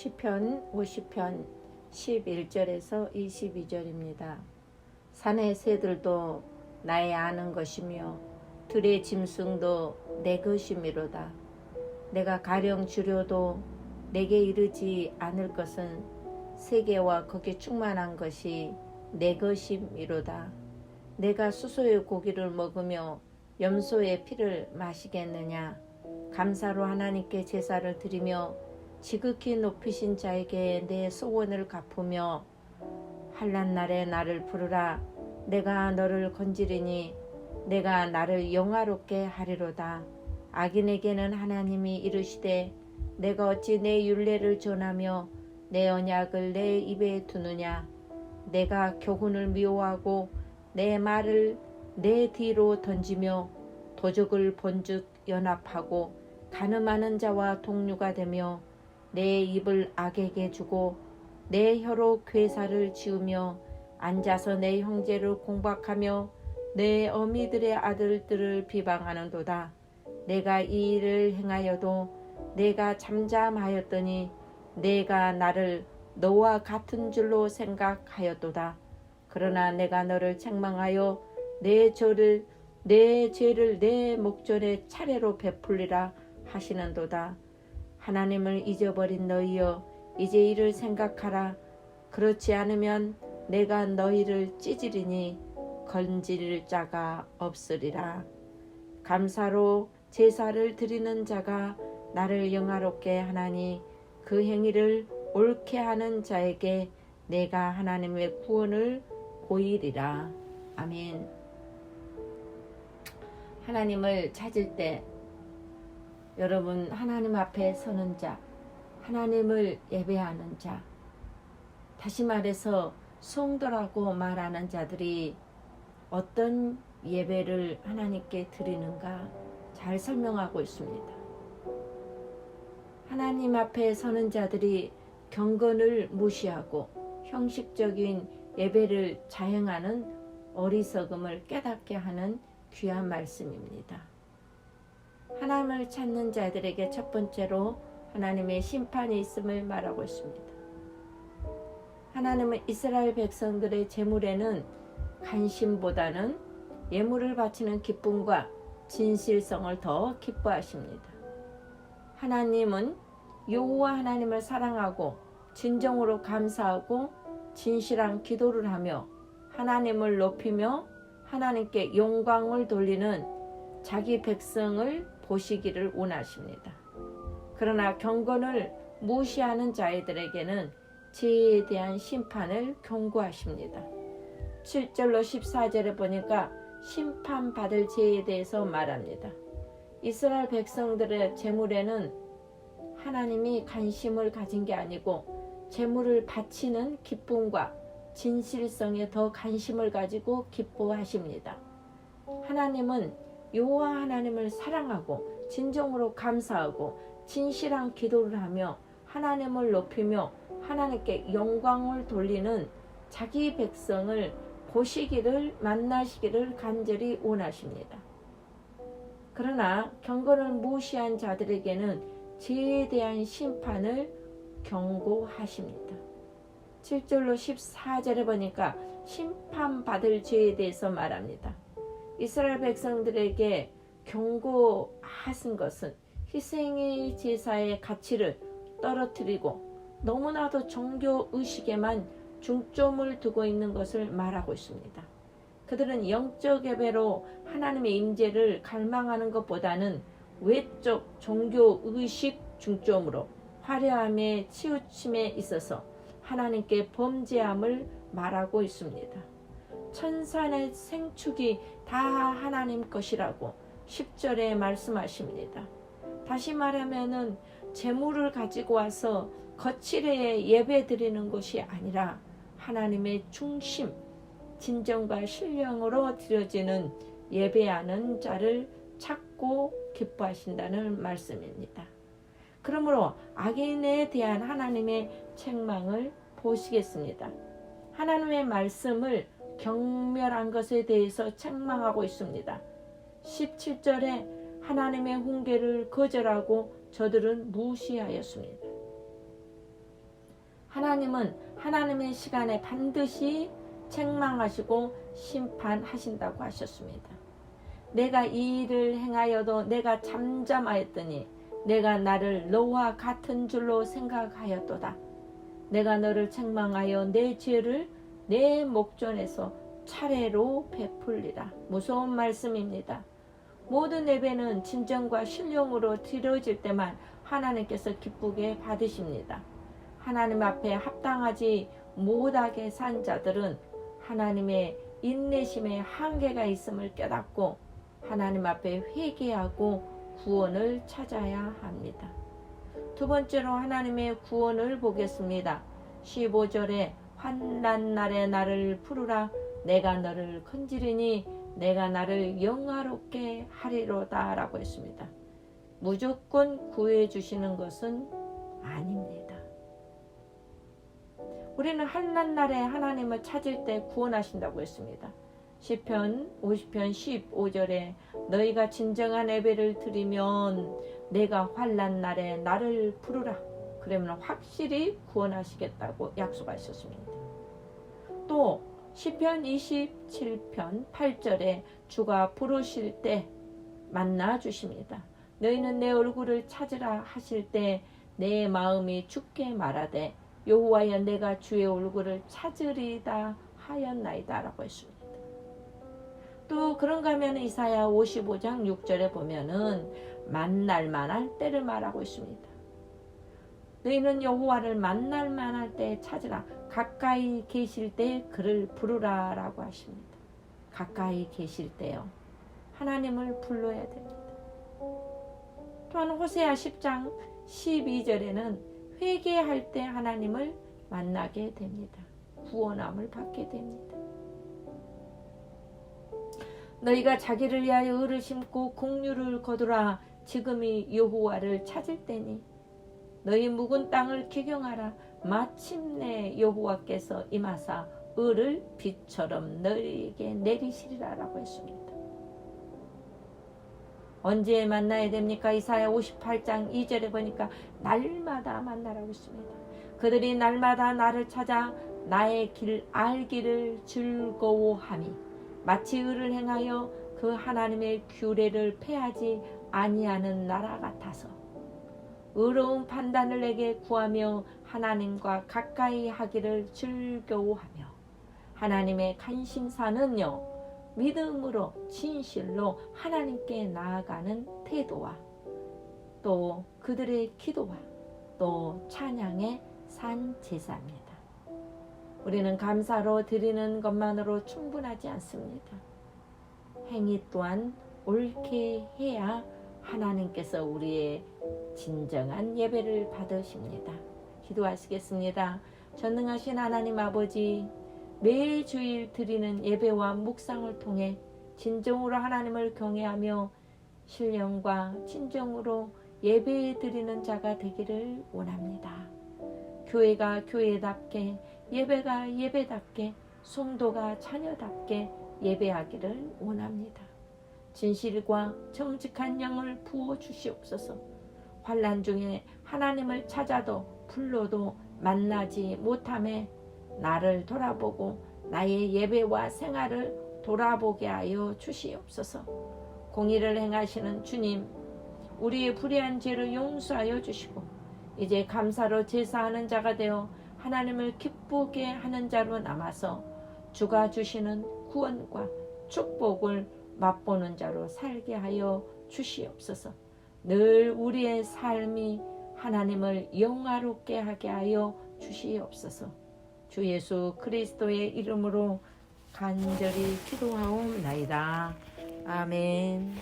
시편 50편 11절에서 22절입니다. 산의 새들도 나의 아는 것이며 들의 짐승도 내 것이미로다. 내가 가령 주려도 내게 이르지 않을 것은 세계와 거기 충만한 것이 내 것이미로다. 내가 수소의 고기를 먹으며 염소의 피를 마시겠느냐. 감사로 하나님께 제사를 드리며 지극히 높이신 자에게 내 소원을 갚으며 환난 날에 나를 부르라. 내가 너를 건지리니 내가 나를 영화롭게 하리로다. 악인에게는 하나님이 이르시되 내가 어찌 내 율례를 전하며 내 언약을 내 입에 두느냐. 내가 교훈을 미워하고 내 말을 내 뒤로 던지며 도적을 본즉 연합하고 간음하는 자와 동류가 되며 내 입을 악에게 주고 내 혀로 괴사를 지으며 앉아서 내 형제를 공박하며 내 어미들의 아들들을 비방하는도다. 내가 이 일을 행하여도 내가 잠잠하였더니 내가 나를 너와 같은 줄로 생각하였도다. 그러나 내가 너를 책망하여 내 죄를 내 목전에 차례로 베풀리라 하시는도다. 하나님을 잊어버린 너희여, 이제 이를 생각하라. 그렇지 않으면 내가 너희를 찢으리니 건질 자가 없으리라. 감사로 제사를 드리는 자가 나를 영화롭게 하나니 그 행위를 옳게 하는 자에게 내가 하나님의 구원을 보이리라. 아멘. 하나님을 찾을 때 여러분, 하나님 앞에 서는 자, 하나님을 예배하는 자, 다시 말해서 성도라고 말하는 자들이 어떤 예배를 하나님께 드리는가 잘 설명하고 있습니다. 하나님 앞에 서는 자들이 경건을 무시하고 형식적인 예배를 자행하는 어리석음을 깨닫게 하는 귀한 말씀입니다. 하나님을 찾는 자들에게 첫 번째로 하나님의 심판이 있음을 말하고 있습니다. 하나님은 이스라엘 백성들의 제물에는 간심보다는 예물을 바치는 기쁨과 진실성을 더 기뻐하십니다. 하나님은 여호와 하나님을 사랑하고 진정으로 감사하고 진실한 기도를 하며 하나님을 높이며 하나님께 영광을 돌리는 자기 백성을 보시기를 원하십니다. 그러나 경건을 무시하는 자들에게는 죄에 대한 심판을 경고하십니다. 7절로 14절에 보니까 심판받을 죄에 대해서 말합니다. 이스라엘 백성들의 제물에는 하나님이 관심을 가진 게 아니고 제물을 바치는 기쁨과 진실성에 더 관심을 가지고 기뻐하십니다. 하나님은 여호와 하나님을 사랑하고 진정으로 감사하고 진실한 기도를 하며 하나님을 높이며 하나님께 영광을 돌리는 자기 백성을 보시기를 만나시기를 간절히 원하십니다. 그러나 경건을 무시한 자들에게는 죄에 대한 심판을 경고하십니다. 7절로 14절에 보니까 심판받을 죄에 대해서 말합니다. 이스라엘 백성들에게 경고하신 것은 희생의 제사의 가치를 떨어뜨리고 너무나도 종교의식에만 중점을 두고 있는 것을 말하고 있습니다. 그들은 영적 예배로 하나님의 임재를 갈망하는 것보다는 외적 종교의식 중점으로 화려함에 치우침에 있어서 하나님께 범죄함을 말하고 있습니다. 천산의 생축이 다 하나님 것이라고 10절에 말씀하십니다. 다시 말하면은 제물을 가지고 와서 거칠게 예배 드리는 것이 아니라 하나님의 중심, 진정과 신령으로 드려지는 예배하는 자를 찾고 기뻐하신다는 말씀입니다. 그러므로 악인에 대한 하나님의 책망을 보시겠습니다. 하나님의 말씀을 경멸한 것에 대해서 책망하고 있습니다. 17절에 하나님의 훈계를 거절하고 저들은 무시하였습니다. 하나님은 하나님의 시간에 반드시 책망하시고 심판하신다고 하셨습니다. 내가 이 일을 행하여도 내가 잠잠하였더니 내가 나를 너와 같은 줄로 생각하였도다. 내가 너를 책망하여 내 죄를 내 목전에서 차례로 베풀리라. 무서운 말씀입니다. 모든 예배는 진정과 신령으로 드려질 때만 하나님께서 기쁘게 받으십니다. 하나님 앞에 합당하지 못하게 산 자들은 하나님의 인내심에 한계가 있음을 깨닫고 하나님 앞에 회개하고 구원을 찾아야 합니다. 두 번째로 하나님의 구원을 보겠습니다. 15절에 환난 날에 나를 부르라. 내가 너를 건지리니 내가 나를 영화롭게 하리로다 라고 했습니다. 무조건 구해 주시는 것은 아닙니다. 우리는 환난 날에 하나님을 찾을 때 구원하신다고 했습니다. 시편 50편 15절에 너희가 진정한 예배를 드리면 내가 환난 날에 나를 부르라. 그러면 확실히 구원하시겠다고 약속하셨습니다. 또 시편 27편 8절에 주가 부르실 때 만나 주십니다. 너희는 내 얼굴을 찾으라 하실 때 내 마음이 주께 말하되 여호와여 내가 주의 얼굴을 찾으리다 하였나이다 라고 했습니다. 또 그런가 하면 이사야 55장 6절에 보면은 만날 만할 때를 말하고 있습니다. 너희는 여호와를 만날 만할 때 찾으라. 가까이 계실 때 그를 부르라 라고 하십니다. 가까이 계실 때요. 하나님을 불러야 됩니다. 또한 호세아 10장 12절에는 회개할 때 하나님을 만나게 됩니다. 구원함을 받게 됩니다. 너희가 자기를 위하여 의를 심고 공류를 거두라. 지금이 여호와를 찾을 때니 너희 묵은 땅을 기경하라. 마침내 여호와께서 임하사 의를 빛처럼 너희에게 내리시리라 라고 했습니다. 언제 만나야 됩니까? 이사야 58장 2절에 보니까 날마다 만나라고 했습니다. 그들이 날마다 나를 찾아 나의 길 알기를 즐거워하미 마치 의를 행하여 그 하나님의 규례를 폐하지 아니하는 나라 같아서 의로운 판단을 내게 구하며 하나님과 가까이 하기를 즐거워하며 하나님의 간심사는요 믿음으로 진실로 하나님께 나아가는 태도와 또 그들의 기도와 또 찬양의 산 제사입니다. 우리는 감사로 드리는 것만으로 충분하지 않습니다. 행위 또한 옳게 해야 하나님께서 우리의 진정한 예배를 받으십니다. 기도하시겠습니다. 전능하신 하나님 아버지, 매일 주일 드리는 예배와 묵상을 통해 진정으로 하나님을 경외하며 신령과 진정으로 예배 드리는 자가 되기를 원합니다. 교회가 교회답게, 예배가 예배답게, 성도가 자녀답게 예배하기를 원합니다. 진실과 정직한 영을 부어 주시옵소서. 환난 중에 하나님을 찾아도 불러도 만나지 못함에 나를 돌아보고 나의 예배와 생활을 돌아보게 하여 주시옵소서. 공의를 행하시는 주님, 우리의 불의한 죄를 용서하여 주시고 이제 감사로 제사하는 자가 되어 하나님을 기쁘게 하는 자로 남아서 주가 주시는 구원과 축복을 맛보는 자로 살게 하여 주시옵소서. 늘 우리의 삶이 하나님을 영화롭게 하게 하여 주시옵소서. 주 예수 그리스도의 이름으로 간절히 기도하옵나이다. 아멘.